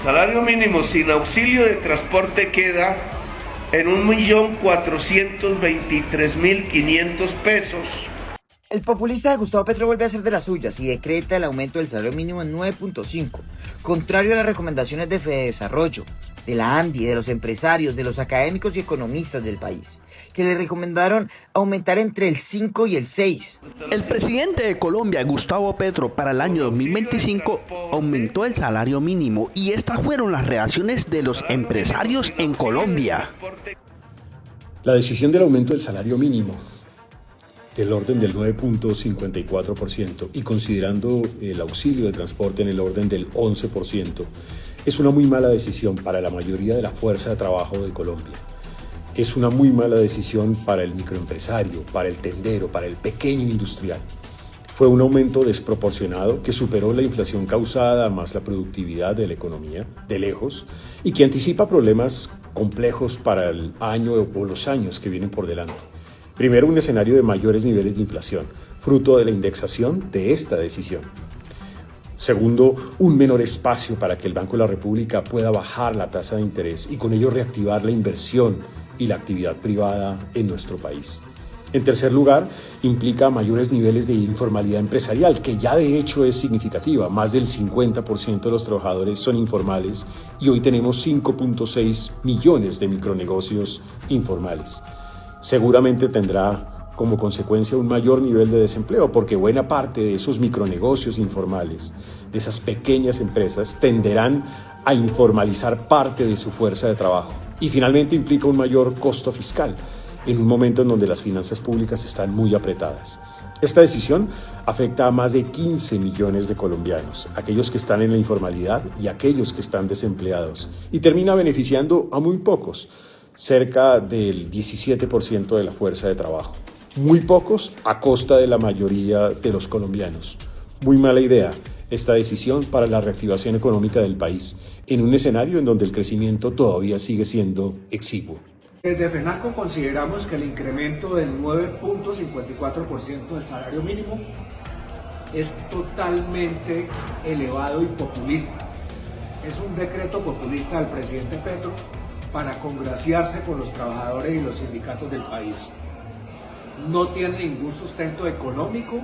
salario mínimo sin auxilio de transporte queda en 1.423.500 pesos. El populista Gustavo Petro vuelve a hacer de las suyas y decreta el aumento del salario mínimo en 9.5, contrario a las recomendaciones de Fedesarrollo, de la ANDI, de los empresarios, de los académicos y economistas del país, que le recomendaron aumentar entre el 5 y el 6. El presidente de Colombia, Gustavo Petro, para el año 2025 aumentó el salario mínimo y estas fueron las reacciones de los empresarios en Colombia. La decisión del aumento del salario mínimo del orden del 9.54% y considerando el auxilio de transporte en el orden del 11%, es una muy mala decisión para la mayoría de la fuerza de trabajo de Colombia. Es una muy mala decisión para el microempresario, para el tendero, para el pequeño industrial. Fue un aumento desproporcionado que superó la inflación causada más la productividad de la economía, de lejos, y que anticipa problemas complejos para el año o los años que vienen por delante. Primero, un escenario de mayores niveles de inflación, fruto de la indexación de esta decisión. Segundo, un menor espacio para que el Banco de la República pueda bajar la tasa de interés y con ello reactivar la inversión y la actividad privada en nuestro país. En tercer lugar, implica mayores niveles de informalidad empresarial, que ya de hecho es significativa. Más del 50% de los trabajadores son informales y hoy tenemos 5.6 millones de micronegocios informales. Seguramente tendrá como consecuencia un mayor nivel de desempleo, porque buena parte de esos micronegocios informales, de esas pequeñas empresas, tenderán a informalizar parte de su fuerza de trabajo. Y finalmente implica un mayor costo fiscal, en un momento en donde las finanzas públicas están muy apretadas. Esta decisión afecta a más de 15 millones de colombianos, aquellos que están en la informalidad y aquellos que están desempleados, y termina beneficiando a muy pocos, cerca del 17% de la fuerza de trabajo. Muy pocos a costa de la mayoría de los colombianos. Muy mala idea esta decisión para la reactivación económica del país, en un escenario en donde el crecimiento todavía sigue siendo exiguo. Desde FENALCO consideramos que el incremento del 9.54% del salario mínimo es totalmente elevado y populista. Es un decreto populista del presidente Petro para congraciarse con los trabajadores y los sindicatos del país. No tiene ningún sustento económico,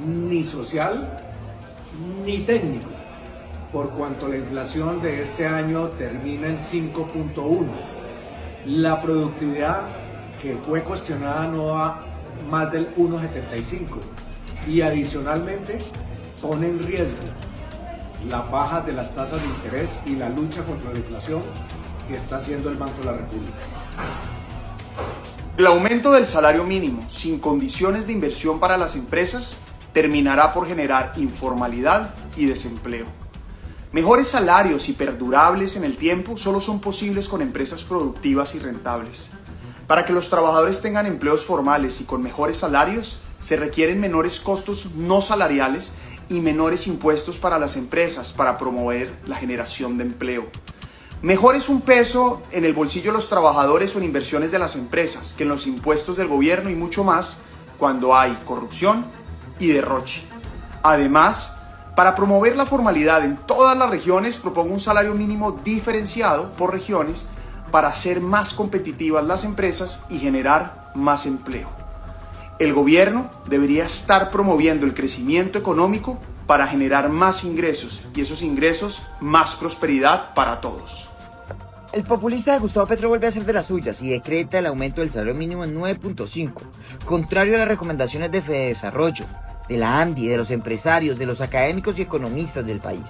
ni social, ni técnico, por cuanto la inflación de este año termina en 5.1. La productividad que fue cuestionada no va más del 1.75 y adicionalmente pone en riesgo la baja de las tasas de interés y la lucha contra la inflación que está haciendo el Banco de la República. El aumento del salario mínimo sin condiciones de inversión para las empresas terminará por generar informalidad y desempleo. Mejores salarios y perdurables en el tiempo solo son posibles con empresas productivas y rentables. Para que los trabajadores tengan empleos formales y con mejores salarios, se requieren menores costos no salariales y menores impuestos para las empresas para promover la generación de empleo. Mejor es un peso en el bolsillo de los trabajadores o en inversiones de las empresas que en los impuestos del gobierno y mucho más cuando hay corrupción y derroche. Además, para promover la formalidad en todas las regiones, propongo un salario mínimo diferenciado por regiones para hacer más competitivas las empresas y generar más empleo. El gobierno debería estar promoviendo el crecimiento económico para generar más ingresos y esos ingresos más prosperidad para todos. El populista Gustavo Petro vuelve a hacer de las suyas y decreta el aumento del salario mínimo en 9.5, contrario a las recomendaciones de Fedesarrollo, de la ANDI, de los empresarios, de los académicos y economistas del país,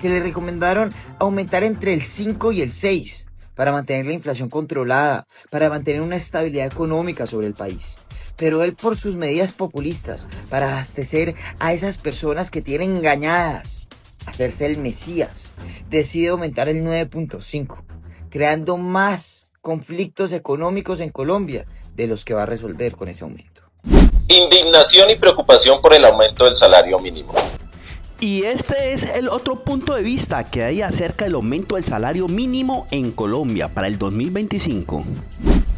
que le recomendaron aumentar entre el 5 y el 6 para mantener la inflación controlada, para mantener una estabilidad económica sobre el país. Pero él, por sus medidas populistas, para abastecer a esas personas que tienen engañadas, hacerse el Mesías, decide aumentar el 9.5, creando más conflictos económicos en Colombia de los que va a resolver con ese aumento. Indignación y preocupación por el aumento del salario mínimo. Y este es el otro punto de vista que hay acerca del aumento del salario mínimo en Colombia para el 2025.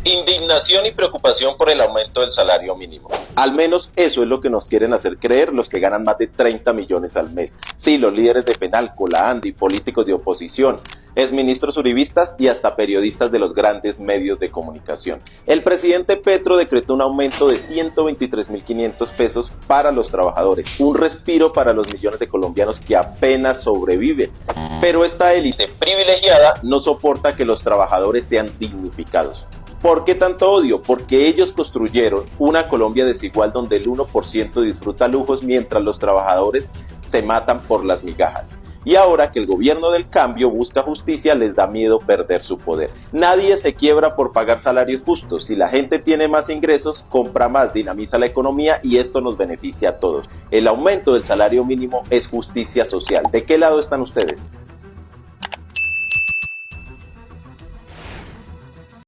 Indignación y preocupación por el aumento del salario mínimo. Al menos eso es lo que nos quieren hacer creer los que ganan más de 30 millones al mes. Sí, los líderes de Fenalco, la ANDI, políticos de oposición, exministros uribistas y hasta periodistas de los grandes medios de comunicación. El presidente Petro decretó un aumento de 123.500 pesos para los trabajadores, un respiro para los millones de colombianos que apenas sobreviven. Pero esta élite privilegiada no soporta que los trabajadores sean dignificados. ¿Por qué tanto odio? Porque ellos construyeron una Colombia desigual donde el 1% disfruta lujos mientras los trabajadores se matan por las migajas. Y ahora que el gobierno del cambio busca justicia, les da miedo perder su poder. Nadie se quiebra por pagar salarios justos. Si la gente tiene más ingresos, compra más, dinamiza la economía y esto nos beneficia a todos. El aumento del salario mínimo es justicia social. ¿De qué lado están ustedes?